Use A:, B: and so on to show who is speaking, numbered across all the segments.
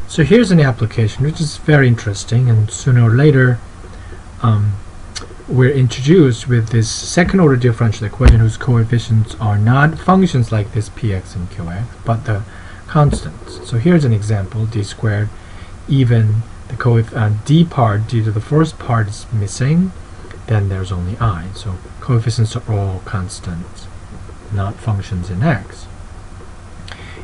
A: So here's an application which is very interesting, and sooner or later we're introduced with this second order differential equation whose coefficients are not functions like this px and qx, but the constants. So here's an example: d squared, even the d part, due to the first part is missing, then there's only I. So coefficients are all constants, not functions in x.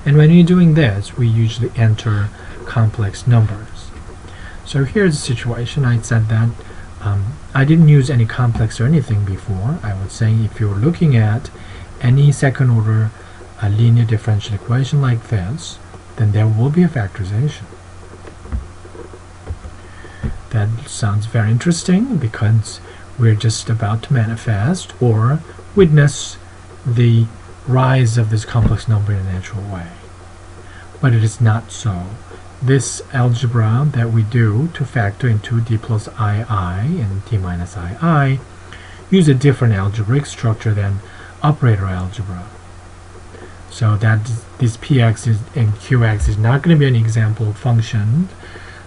A: And when you're doing this, we usually enter complex numbers. So here's the situation. I said that I didn't use any complex or anything before. I was saying if you're looking at any second order linear differential equation like this, then there will be a factorization. That sounds very interesting because we're just about to manifest or witness the rise of this complex number in a natural way. But it is not so. This algebra that we do to factor into d plus ii and d minus ii use a different algebraic structure than operator algebra. So that this px and qx is not going to be an example function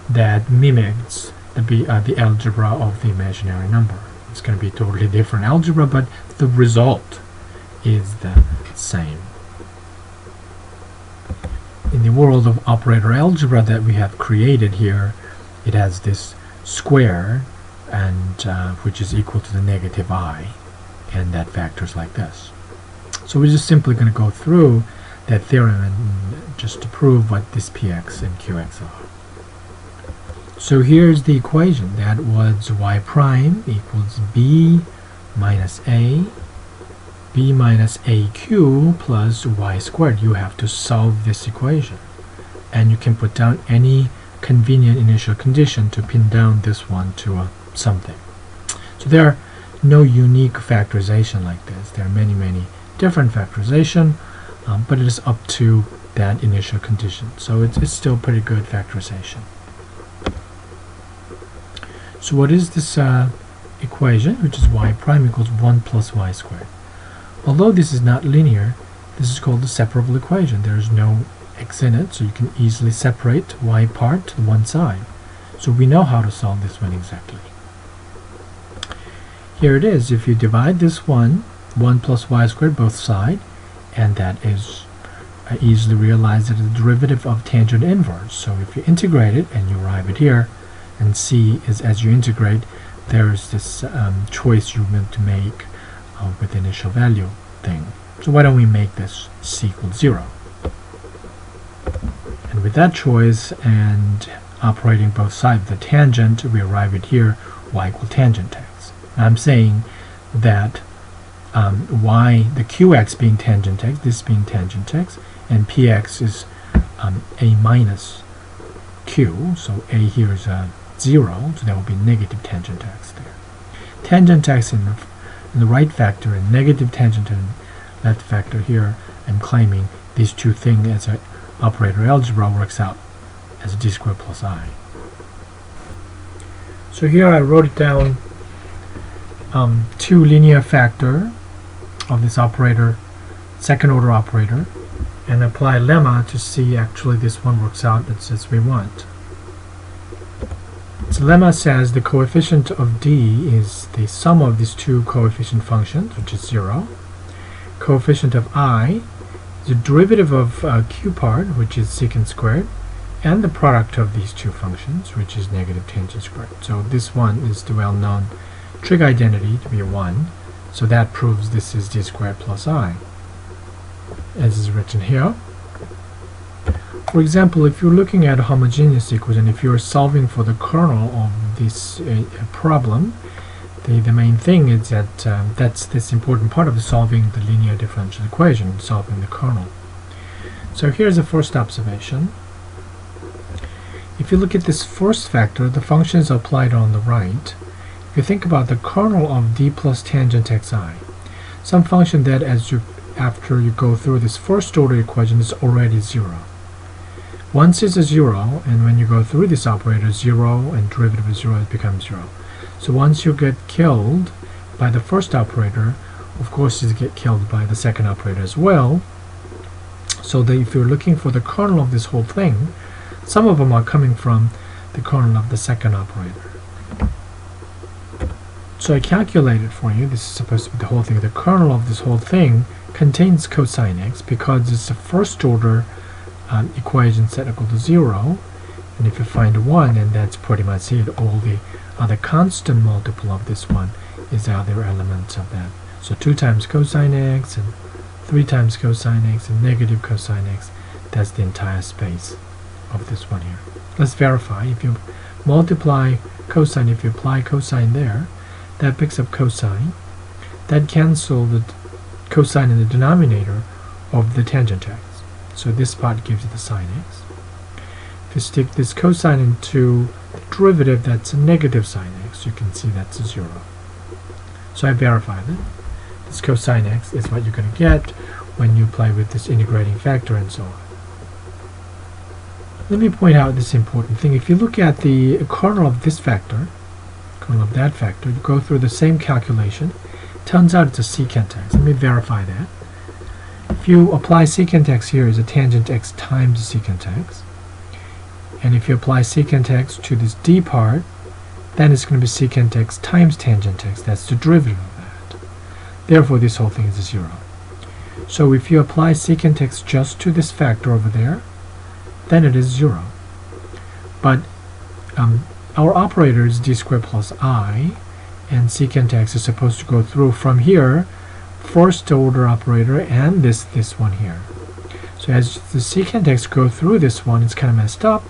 A: that mimics the algebra of the imaginary number. It's going to be totally different algebra, but the result is the same. In the world of operator algebra that we have created here, it has this square, and which is equal to the negative I, and that factors like this. So we're just simply going to go through that theorem and just to prove what this px and qx are. So here's the equation. That was y prime equals b minus a, b minus aq plus y squared. You have to solve this equation, and you can put down any convenient initial condition to pin down this one to something. So there are no unique factorization like this. There are many different factorization, but it is up to that initial condition. So it's still pretty good factorization. So what is this equation, which is y prime equals 1 plus y squared? Although this is not linear, this is called the separable equation. There is no x in it, so you can easily separate y part to one side. So we know how to solve this one exactly. Here it is. If you divide this 1 plus y squared both sides, and that is easily realized as the derivative of tangent inverse. So if you integrate it and you arrive at here, and c is as you integrate, there is this choice you want to make with initial value thing. So why don't we make this c equals 0? And with that choice and operating both sides of the tangent, we arrive at here y equals tangent x. I'm saying that y, the qx being tangent x, this being tangent x, and px is a minus q, so a here is 0, so that will be negative tangent x there. Tangent x in the right factor and negative tangent in left factor here, I'm claiming these two things as an operator algebra works out as a d squared plus I. So here I wrote it down, two linear factor of this operator, second order operator, and apply lemma to see actually this one works out as we want. So lemma says the coefficient of d is the sum of these two coefficient functions, which is 0. Coefficient of I is the derivative of q part, which is secant squared, and the product of these two functions, which is negative tangent squared. So this one is the well-known trig identity to be a 1. So that proves this is d squared plus I, as is written here. For example, if you're looking at a homogeneous equation, if you're solving for the kernel of this problem, the main thing is that that's this important part of solving the linear differential equation, solving the kernel. So here's the first observation. If you look at this first factor, the function is applied on the right. If you think about the kernel of d plus tangent xi, some function that after you go through this first order equation is already 0. Once it's a 0, and when you go through this operator, 0 and derivative of 0, it becomes 0. So once you get killed by the first operator, of course you get killed by the second operator as well. So that if you're looking for the kernel of this whole thing, some of them are coming from the kernel of the second operator. So I calculated for you, this is supposed to be the whole thing. The kernel of this whole thing contains cosine x because it's a first order equation set equal to 0. And if you find 1, then that's pretty much it. All the other constant multiple of this one is the other elements of that. So 2 times cosine x and 3 times cosine x and negative cosine x. That's the entire space of this one here. Let's verify. If you multiply cosine, if you apply cosine there, that picks up cosine. That cancels the cosine in the denominator of the tangent x. So this part gives you the sine x. If you stick this cosine into the derivative, that's a negative sine x. You can see that's a 0. So I verified it. This cosine x is what you're going to get when you play with this integrating factor and so on. Let me point out this important thing. If you look at the kernel of this factor, kernel of that factor, you go through the same calculation. Turns out it's a secant x. Let me verify that. If you apply secant x here is a tangent x times secant x. And if you apply secant x to this d part, then it's going to be secant x times tangent x. That's the derivative of that. Therefore, this whole thing is a 0. So if you apply secant x just to this factor over there, then it is 0. But our operator is d squared plus I, and secant x is supposed to go through from here, first order operator, and this one here. So as the secant x go through this one, it's kind of messed up,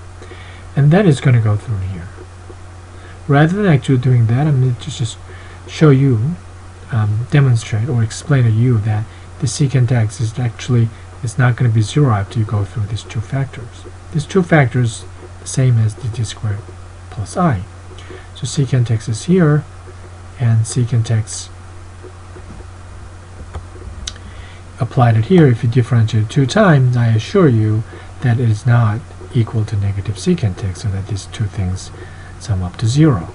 A: and then it's going to go through here. Rather than actually doing that, I'm going to just show you, demonstrate or explain to you that the secant x is actually it's not going to be 0 after you go through these two factors. These two factors the same as the d squared plus I. So secant x is here, and secant x applied it here. If you differentiate it 2 times, I assure you that it is not equal to negative secant x, so that these two things sum up to 0.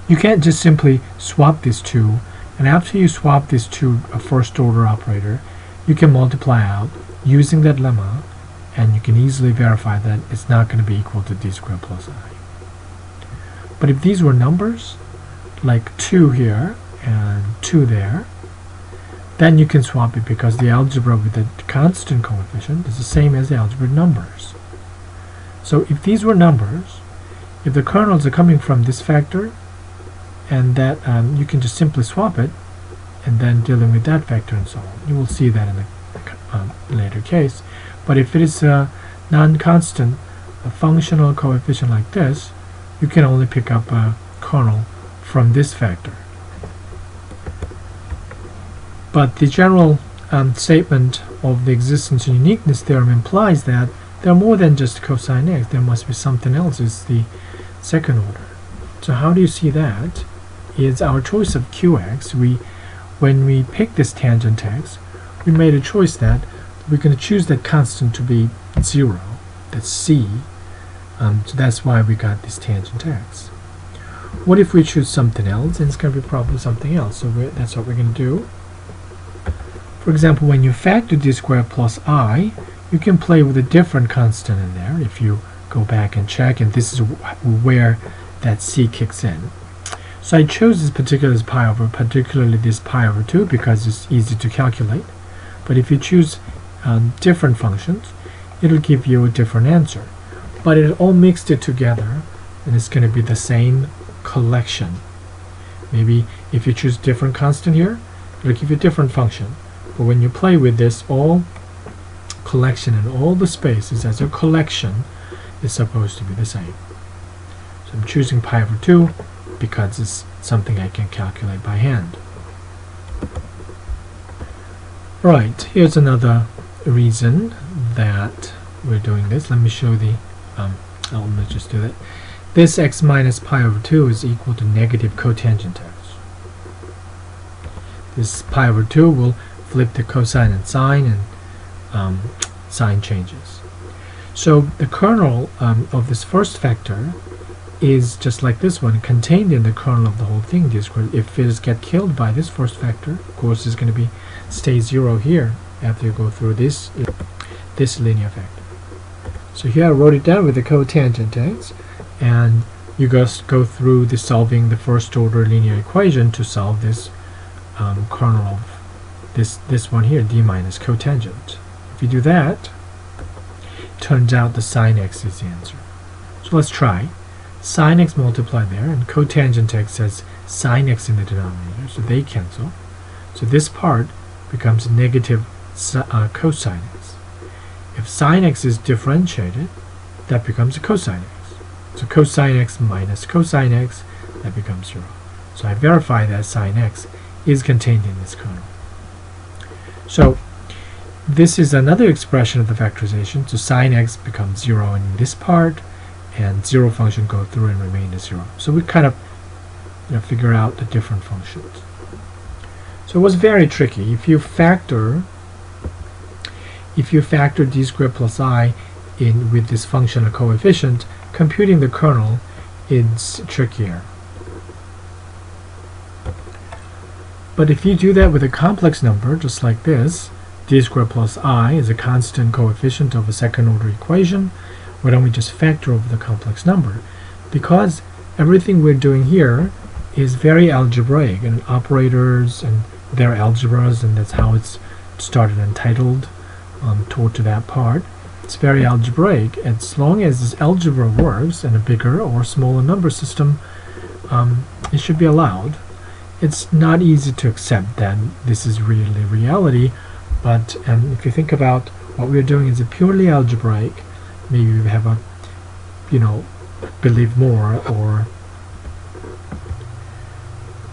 A: You can't just simply swap these two, and after you swap these two a first order operator, you can multiply out using that lemma, and you can easily verify that it's not going to be equal to d squared plus I. But if these were numbers, like 2 here and 2 there, then you can swap it because the algebra with the constant coefficient is the same as the algebra with numbers. So if these were numbers, if the kernels are coming from this factor, and that you can just simply swap it, and then dealing with that factor and so on. You will see that in a later case. But if it is a non-constant, a functional coefficient like this, you can only pick up a kernel from this factor. But the general statement of the existence and uniqueness theorem implies that there are more than just cosine x. There must be something else. It's the second order. So how do you see that? Is our choice of qx. When we pick this tangent x, we made a choice that we're going to choose that constant to be 0. That's c. So that's why we got this tangent x. What if we choose something else? And it's going to be probably something else. So that's what we're going to do. For example, when you factor d squared plus I, you can play with a different constant in there if you go back and check, and this is where that c kicks in. So I chose this particular pi over, particularly this pi over 2, because it's easy to calculate. But if you choose different functions, it'll give you a different answer. But it all mixed it together, and it's going to be the same collection. Maybe if you choose different constant here, it'll give you a different function. But when you play with this, all collection and all the spaces as a collection is supposed to be the same. So I'm choosing pi over 2 because it's something I can calculate by hand. Right, here's another reason that we're doing this. Let me show the let's just do that. This x minus pi over 2 is equal to negative cotangent x. This pi over 2 will flip the cosine and sine, and sign changes. So the kernel of this first factor is just like this one, contained in the kernel of the whole thing. If it is get killed by this first factor, of course, it's going to be stay 0 here after you go through this. this linear vector. So here I wrote it down with the cotangent x, and you just go through the solving the first order linear equation to solve this kernel of this one here, d minus cotangent. If you do that, turns out the sine x is the answer. So let's try. Sine x multiplied there, and cotangent x has sine x in the denominator, so they cancel. So this part becomes negative cosine x. If sine x is differentiated, that becomes a cosine x. So cosine x minus cosine x, that becomes 0. So I verify that sine x is contained in this kernel. So this is another expression of the factorization. So sine x becomes 0 in this part, and 0 function go through and remain as 0. So we kind of figure out the different functions. So it was very tricky. If you factor d squared plus I in with this functional coefficient, computing the kernel is trickier. But if you do that with a complex number, just like this, d squared plus I is a constant coefficient of a second order equation, why don't we just factor over the complex number? Because everything we're doing here is very algebraic, and operators and their algebras, and that's how it's started and titled toward to that part. It's very algebraic. As long as this algebra works in a bigger or smaller number system, it should be allowed. It's not easy to accept that this is really reality, but if you think about what we're doing is a purely algebraic, maybe we have a, believe more or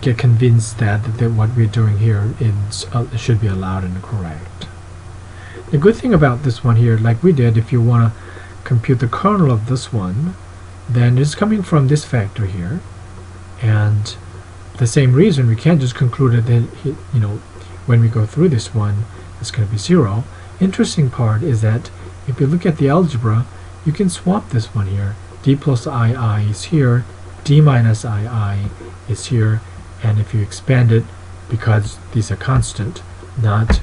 A: get convinced that what we're doing here is should be allowed and correct. The good thing about this one here, like we did, if you want to compute the kernel of this one, then it's coming from this factor here, and the same reason we can't just conclude that when we go through this one it's going to be 0. Interesting part is that if you look at the algebra, you can swap this one here. D plus II is here, d minus II is here, and if you expand it, because these are constant, not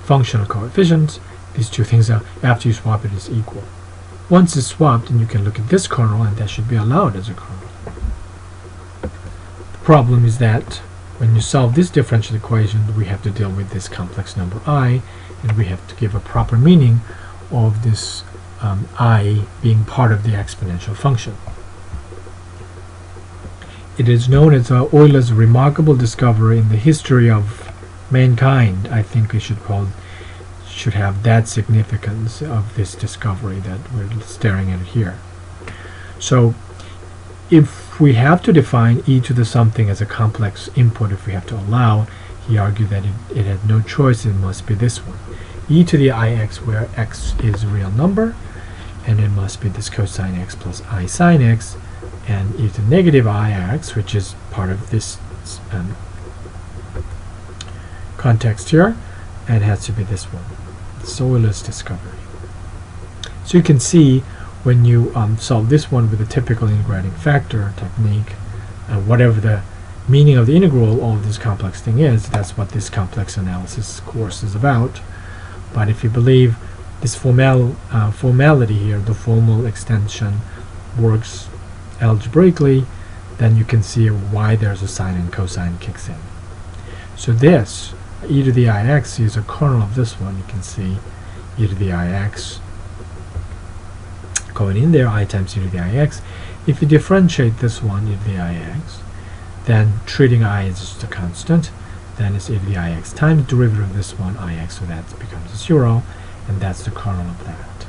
A: functional coefficients, these two things are, after you swap it, is equal. Once it's swapped, then you can look at this kernel, and that should be allowed as a kernel. The problem is that when you solve this differential equation, we have to deal with this complex number I, and we have to give a proper meaning of this I being part of the exponential function. It is known as Euler's remarkable discovery in the history of mankind. I think we should have that significance of this discovery that we're staring at here. So if we have to define e to the something as a complex input, if we have to allow, he argued that it had no choice, it must be this one. E to the ix, where x is a real number, and it must be this cosine x plus I sine x, and e to negative ix, which is part of this context here, and it has to be this one. It's Euler's discovery. So you can see when you solve this one with a typical integrating factor technique, whatever the meaning of the integral of this complex thing is, that's what this complex analysis course is about. But if you believe this formality here, the formal extension works algebraically, then you can see why there's a sine and cosine kicks in. So this, e to the ix, is a kernel of this one. You can see e to the ix going in there, I times e to the ix. If you differentiate this one, e to the ix, then treating I as just a constant, then it's e to the ix times derivative of this one, ix, so that becomes 0, and that's the kernel of that.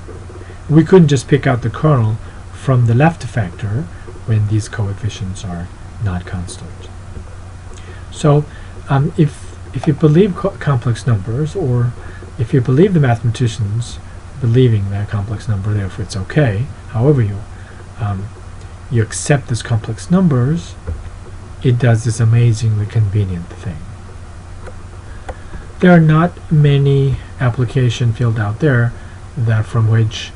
A: We couldn't just pick out the kernel from the left factor when these coefficients are not constant. So if you believe complex numbers, or if you believe the mathematicians believing that complex number, therefore it's okay, however you accept this complex numbers, it does this amazingly convenient thing. There are not many application field out there that from which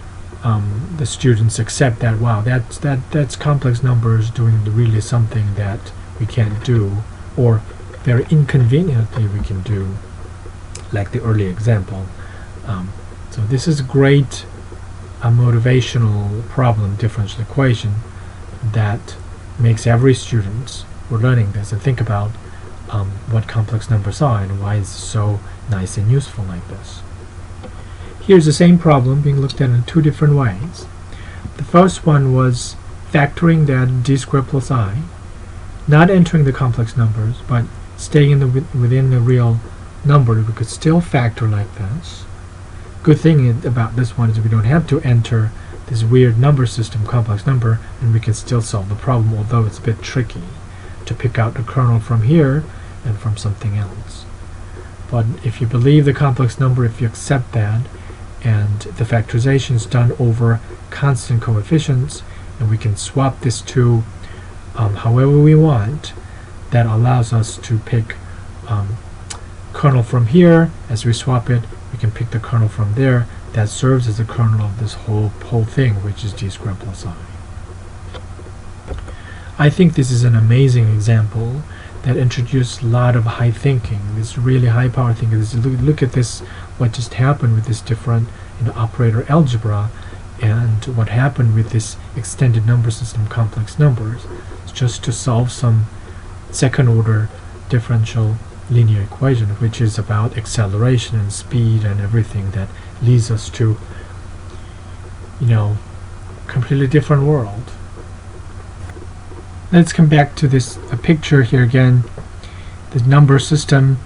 A: the students accept that, wow, that's complex numbers doing really something that we can't do, or very inconveniently we can do, like the early example. So this is a great motivational problem, differential equation, that makes every student who are learning this and think about what complex numbers are and why it's so nice and useful like this. Here's the same problem being looked at in two different ways. The first one was factoring that d squared plus I, not entering the complex numbers, but staying within the real number. We could still factor like this. Good thing about this one is we don't have to enter this weird number system, complex number, and we can still solve the problem, although it's a bit tricky to pick out the kernel from here and from something else. But if you believe the complex number, if you accept that, and the factorization is done over constant coefficients, and we can swap this to however we want, that allows us to pick kernel from here. As we swap it, we can pick the kernel from there. That serves as the kernel of this whole thing, which is d squared plus I. I think this is an amazing example that introduced a lot of high thinking. This really high power thinking. Look at this, what just happened with this different operator algebra, and what happened with this extended number system, complex numbers. It's just to solve some second order differential linear equation, which is about acceleration and speed and everything that leads us to, completely different world. Let's come back to this picture here again, the number system,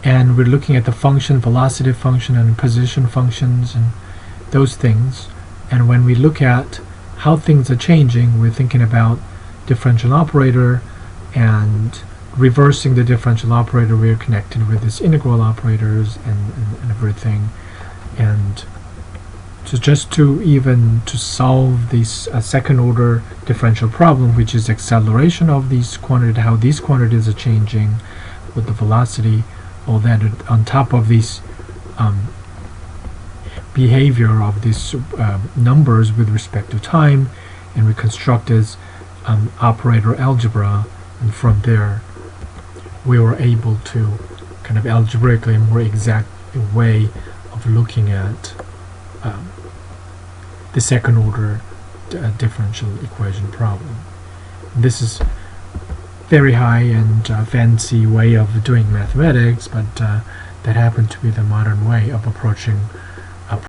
A: and we're looking at the function, velocity function and position functions and those things. And when we look at how things are changing, we're thinking about differential operator, and reversing the differential operator, we're connected with this integral operators and everything. And so just to solve this second order differential problem, which is acceleration of these quantities, how these quantities are changing with the velocity, all that on top of these behavior of these numbers with respect to time, and we construct this operator algebra, and from there we were able to kind of algebraically a more exact way of looking at the second order differential equation problem. This is very high and fancy way of doing mathematics, but that happened to be the modern way of approaching